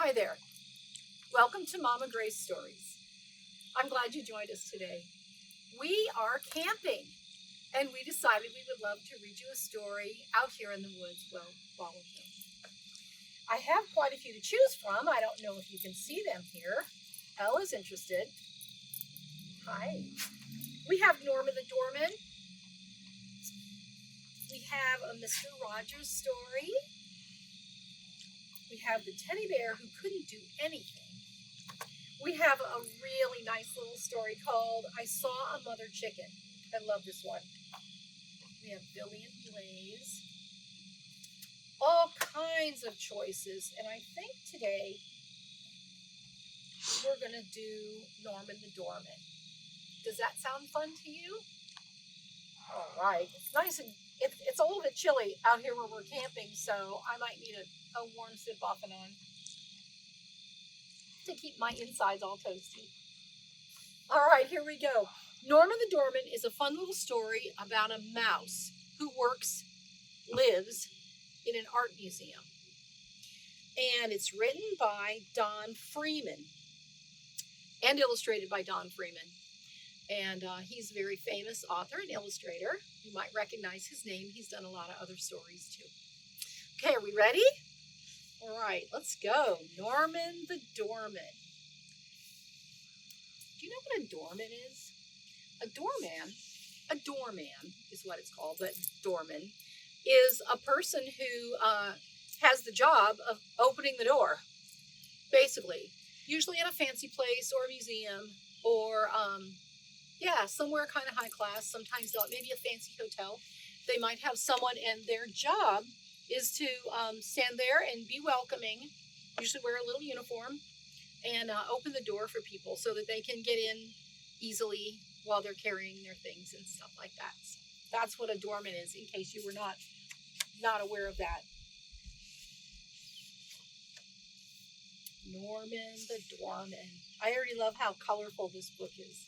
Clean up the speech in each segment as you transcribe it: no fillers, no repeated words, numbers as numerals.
Hi there. Welcome to Momma Grace Stories. I'm glad you joined us today. We are camping, and we decided we would love to read you a story out here in the woods while we're here. I have quite a few to choose from. I don't know if you can see them here. Ella's interested. Hi. We have Norman the Doorman. We have a Mr. Rogers story. We have the teddy bear who couldn't do anything. We have a really nice little story called I Saw a Mother Chicken. I love this one. We have Billy and Blaze. All kinds of choices. And I think today we're going to do Norman the Doorman. Does that sound fun to you? All right. It's nice and it's a little bit chilly out here where we're camping, so I might need a warm sip off and on to keep my insides all toasty. All right, here we go. Norman the Doorman is a fun little story about a mouse who lives in an art museum. And it's written by Don Freeman and illustrated by Don Freeman. And he's a very famous author and illustrator. You might recognize his name. He's done a lot of other stories too. Okay, are we ready? All right, let's go. Norman the Doorman. Do you know what a doorman is? A doorman is what it's called, but doorman is a person who has the job of opening the door, basically. Usually at a fancy place or a museum or, somewhere kind of high class. Sometimes maybe a fancy hotel. They might have someone and their job is to stand there and be welcoming, usually wear a little uniform, and open the door for people so that they can get in easily while they're carrying their things and stuff like that. So that's what a doorman is, in case you were not aware of that. Norman the Doorman. I already love how colorful this book is.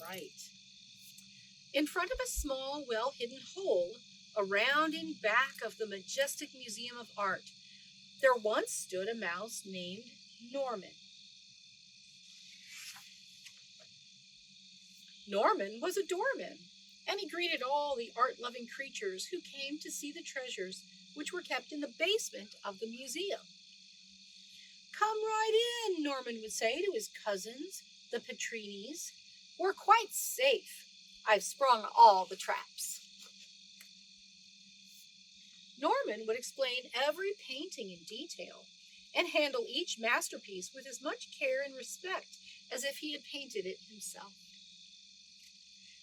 Right. In front of a small, well-hidden hole, around and back of the majestic Museum of Art, there once stood a mouse named Norman. Norman was a doorman, and he greeted all the art-loving creatures who came to see the treasures which were kept in the basement of the museum. "Come right in," Norman would say to his cousins, the Petrinis. "We're quite safe. I've sprung all the traps." Norman would explain every painting in detail and handle each masterpiece with as much care and respect as if he had painted it himself.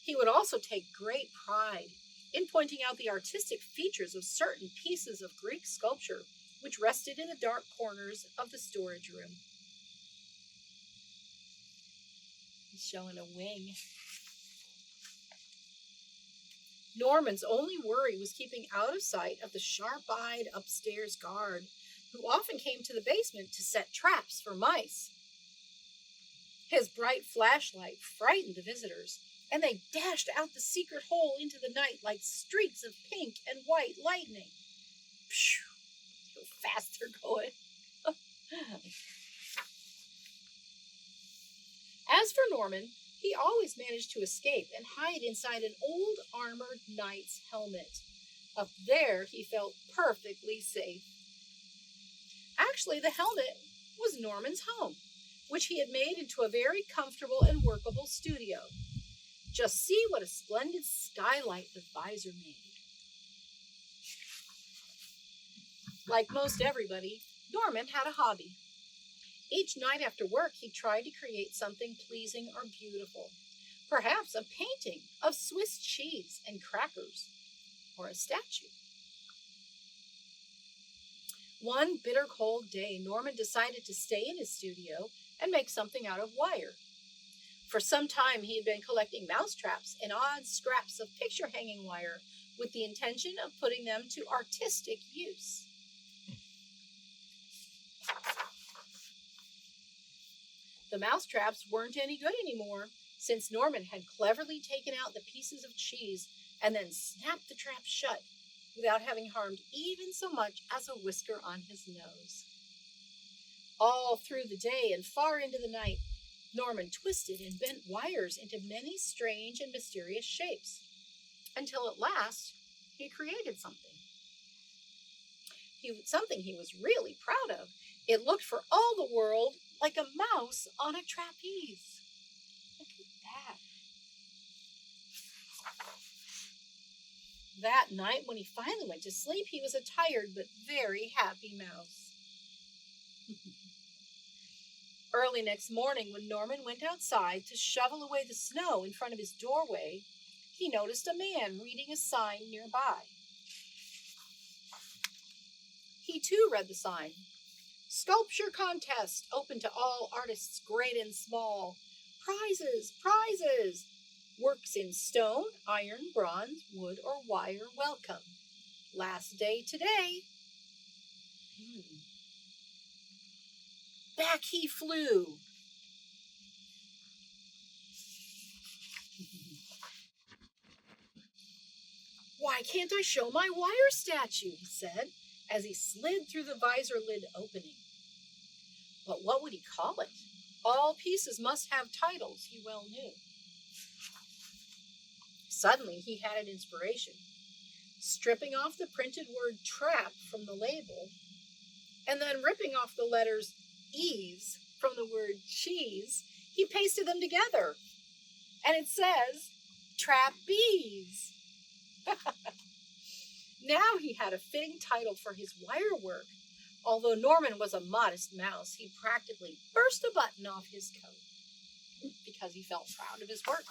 He would also take great pride in pointing out the artistic features of certain pieces of Greek sculpture which rested in the dark corners of the storage room. He's showing a wing. Norman's only worry was keeping out of sight of the sharp-eyed upstairs guard, who often came to the basement to set traps for mice. His bright flashlight frightened the visitors, and they dashed out the secret hole into the night like streaks of pink and white lightning. Phew, how fast they're going. As for Norman, he always managed to escape and hide inside an old armored knight's helmet. Up there, he felt perfectly safe. Actually, the helmet was Norman's home, which he had made into a very comfortable and workable studio. Just see what a splendid skylight the visor made. Like most everybody, Norman had a hobby. Each night after work, he tried to create something pleasing or beautiful. Perhaps a painting of Swiss cheese and crackers, or a statue. One bitter cold day, Norman decided to stay in his studio and make something out of wire. For some time, he had been collecting mousetraps and odd scraps of picture-hanging wire with the intention of putting them to artistic use. The mousetraps weren't any good anymore, since Norman had cleverly taken out the pieces of cheese and then snapped the trap shut without having harmed even so much as a whisker on his nose. All through the day and far into the night, Norman twisted and bent wires into many strange and mysterious shapes, until at last he created something. Something he was really proud of. It looked for all the world like a mouse on a trapeze. Look at that. That night, when he finally went to sleep, he was a tired but very happy mouse. Early next morning, when Norman went outside to shovel away the snow in front of his doorway, he noticed a man reading a sign nearby. He too read the sign. Sculpture contest open to all artists, great and small. Prizes, prizes. Works in stone, iron, bronze, wood, or wire welcome. Last day today. Back he flew. Why can't I show my wire statue, he said, as he slid through the visor lid opening. But what would he call it? All pieces must have titles, he well knew. Suddenly he had an inspiration. Stripping off the printed word trap from the label, and then ripping off the letters ease from the word cheese, he pasted them together. And it says, trapeze. Now he had a fitting title for his wire work. Although Norman was a modest mouse, he practically burst a button off his coat because he felt proud of his work.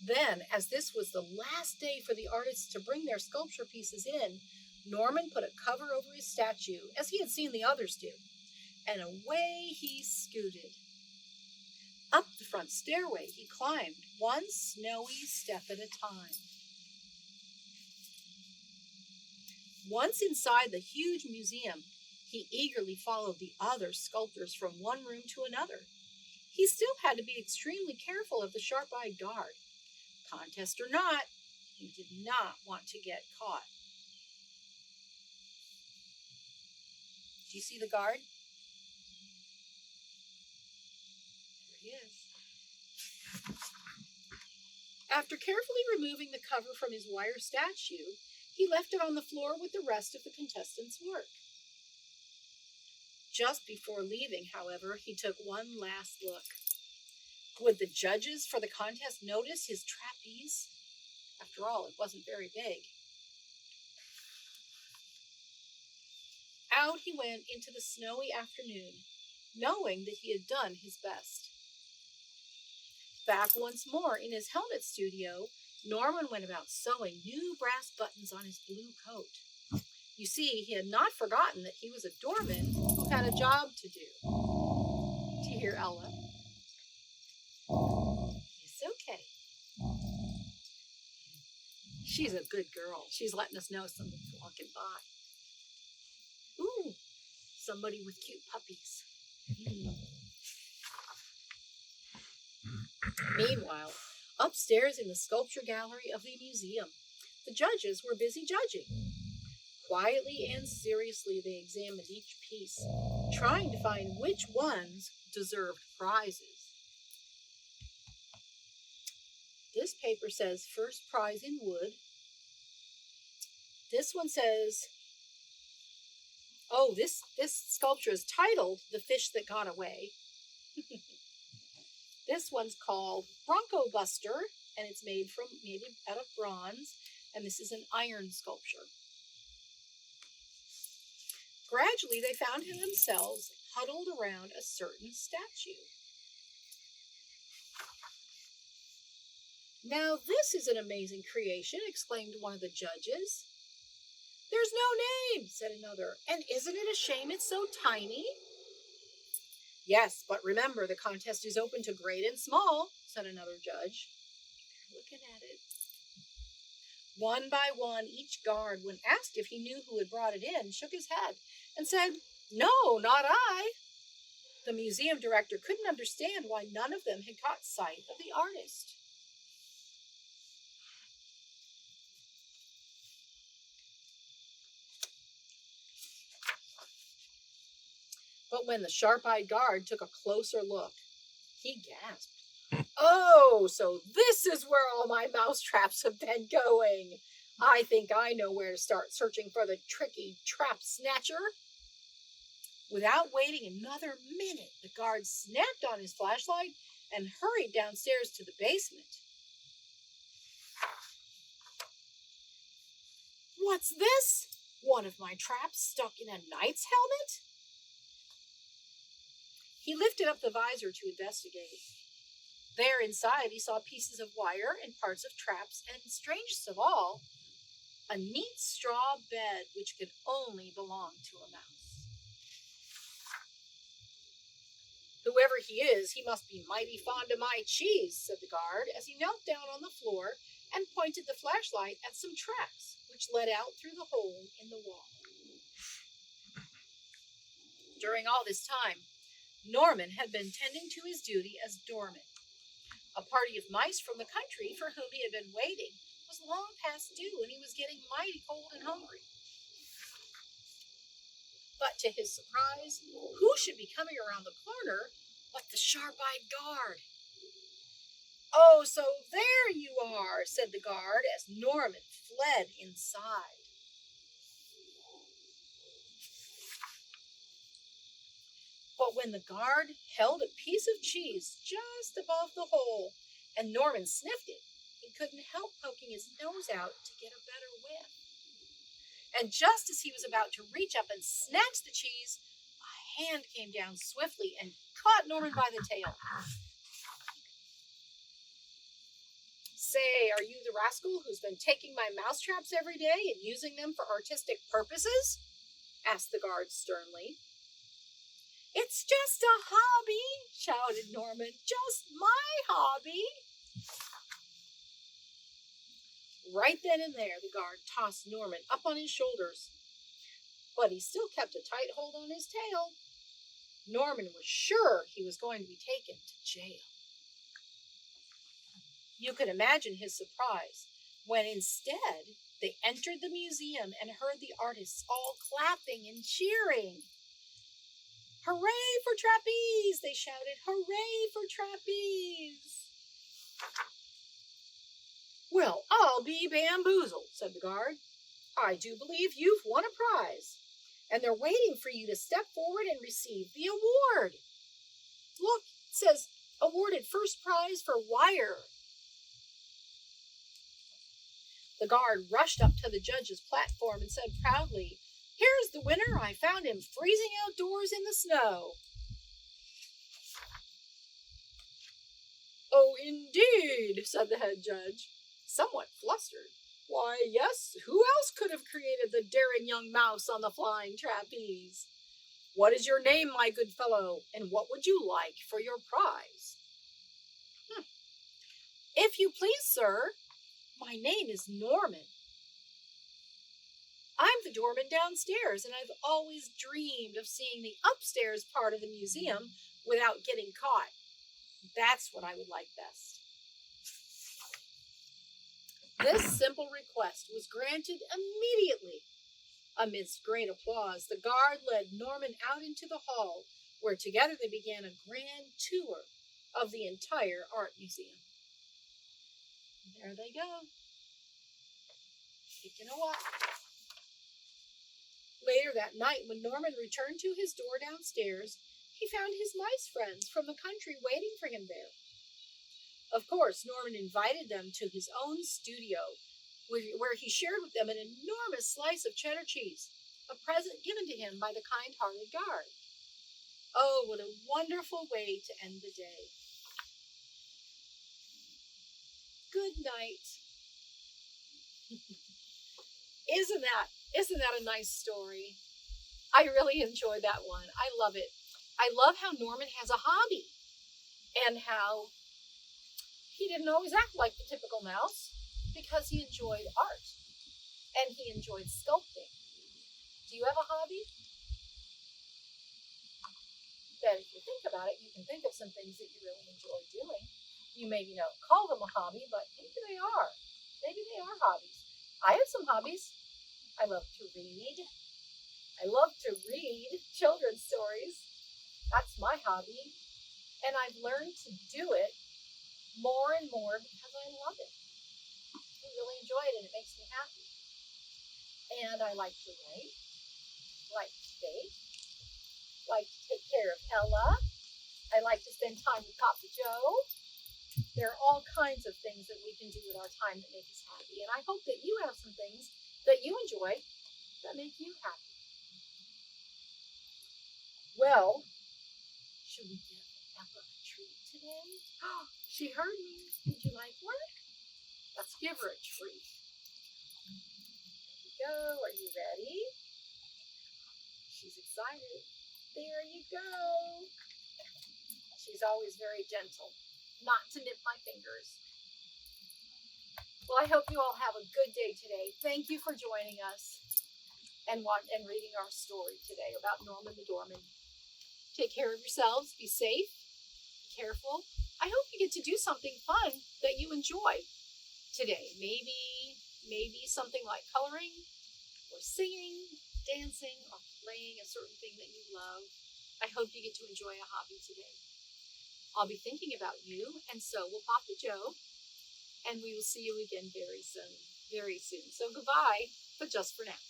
Then, as this was the last day for the artists to bring their sculpture pieces in, Norman put a cover over his statue, as he had seen the others do, and away he scooted. Up the front stairway he climbed, one snowy step at a time. Once inside the huge museum, he eagerly followed the other sculptors from one room to another. He still had to be extremely careful of the sharp-eyed guard. Contest or not, he did not want to get caught. Do you see the guard? There he is. After carefully removing the cover from his wire statue, he left it on the floor with the rest of the contestants' work. Just before leaving, however, he took one last look. Would the judges for the contest notice his trapeze? After all, it wasn't very big. Out he went into the snowy afternoon, knowing that he had done his best. Back once more in his helmet studio, Norman went about sewing new brass buttons on his blue coat. You see, he had not forgotten that he was a doorman who had a job to do. Do you hear Ella? It's okay. She's a good girl. She's letting us know somebody's walking by. Ooh, somebody with cute puppies. Meanwhile, upstairs in the sculpture gallery of the museum, the judges were busy judging. Quietly and seriously they examined each piece, trying to find which ones deserved prizes. This paper says first prize in wood. This one says, this sculpture is titled The Fish That Got Away. This one's called Bronco Buster, and it's made out of bronze, and this is an iron sculpture. Gradually, they found themselves huddled around a certain statue. Now, this is an amazing creation, exclaimed one of the judges. There's no name, said another, and isn't it a shame it's so tiny? Yes, but remember, the contest is open to great and small, said another judge. They're looking at it. One by one, each guard, when asked if he knew who had brought it in, shook his head and said, No, not I. The museum director couldn't understand why none of them had caught sight of the artist. But when the sharp-eyed guard took a closer look, he gasped. Oh, so this is where all my mousetraps have been going. I think I know where to start searching for the tricky trap snatcher. Without waiting another minute, the guard snapped on his flashlight and hurried downstairs to the basement. What's this? One of my traps stuck in a knight's helmet? He lifted up the visor to investigate. There inside he saw pieces of wire and parts of traps, and strangest of all, a neat straw bed which could only belong to a mouse. Whoever he is, he must be mighty fond of my cheese, said the guard, as he knelt down on the floor and pointed the flashlight at some tracks which led out through the hole in the wall. During all this time, Norman had been tending to his duty as doorman. A party of mice from the country for whom he had been waiting was long past due, and he was getting mighty cold and hungry. But to his surprise, who should be coming around the corner but the sharp-eyed guard? Oh, so there you are, said the guard as Norman fled inside. But when the guard held a piece of cheese just above the hole and Norman sniffed it, he couldn't help poking his nose out to get a better whiff. And just as he was about to reach up and snatch the cheese, a hand came down swiftly and caught Norman by the tail. Say, are you the rascal who's been taking my mousetraps every day and using them for artistic purposes? Asked the guard sternly. It's just a hobby, shouted Norman. Just my hobby. Right then and there, the guard tossed Norman up on his shoulders, but he still kept a tight hold on his tail. Norman was sure he was going to be taken to jail. You could imagine his surprise when instead they entered the museum and heard the artists all clapping and cheering. Hooray for trapeze, they shouted. Hooray for trapeze. Well, I'll be bamboozled, said the guard. I do believe you've won a prize, and they're waiting for you to step forward and receive the award. Look, it says awarded first prize for wire. The guard rushed up to the judge's platform and said proudly, Here's the winner. I found him freezing outdoors in the snow. Oh, indeed, said the head judge, somewhat flustered. Why, yes, who else could have created the daring young mouse on the flying trapeze? What is your name, my good fellow, and what would you like for your prize? If you please, sir, my name is Norman. I'm the doorman downstairs, and I've always dreamed of seeing the upstairs part of the museum without getting caught. That's what I would like best. This simple request was granted immediately. Amidst great applause, the guard led Norman out into the hall, where together they began a grand tour of the entire art museum. There they go, taking a walk. Later that night, when Norman returned to his door downstairs, he found his mice friends from the country waiting for him there. Of course, Norman invited them to his own studio, where he shared with them an enormous slice of cheddar cheese, a present given to him by the kind-hearted guard. Oh, what a wonderful way to end the day. Good night. Isn't that a nice story? I really enjoyed that one. I love it. I love how Norman has a hobby and how he didn't always act like the typical mouse because he enjoyed art and he enjoyed sculpting. Do you have a hobby? That if you think about it, you can think of some things that you really enjoy doing. You maybe don't call them a hobby, but maybe they are. Maybe they are hobbies. I have some hobbies. I love to read. I love to read children's stories. That's my hobby. And I've learned to do it more and more because I love it. I really enjoy it and it makes me happy. And I like to write, like to bake, like to take care of Ella. I like to spend time with Papa Joe. There are all kinds of things that we can do with our time that make us happy. And I hope that you have some things that you enjoy that make you happy. Well, should we give Ella a treat today? She heard me. Would you like one? Let's give her a treat. There you go. Are you ready? She's excited. There you go. She's always very gentle, not to nip my fingers. Well, I hope you all have a good day today. Thank you for joining us and reading our story today about Norman the Doorman. Take care of yourselves. Be safe. Be careful. I hope you get to do something fun that you enjoy today. Maybe something like coloring or singing, dancing, or playing a certain thing that you love. I hope you get to enjoy a hobby today. I'll be thinking about you, and so will Papa Joe, and we will see you again very soon. So goodbye, but just for now.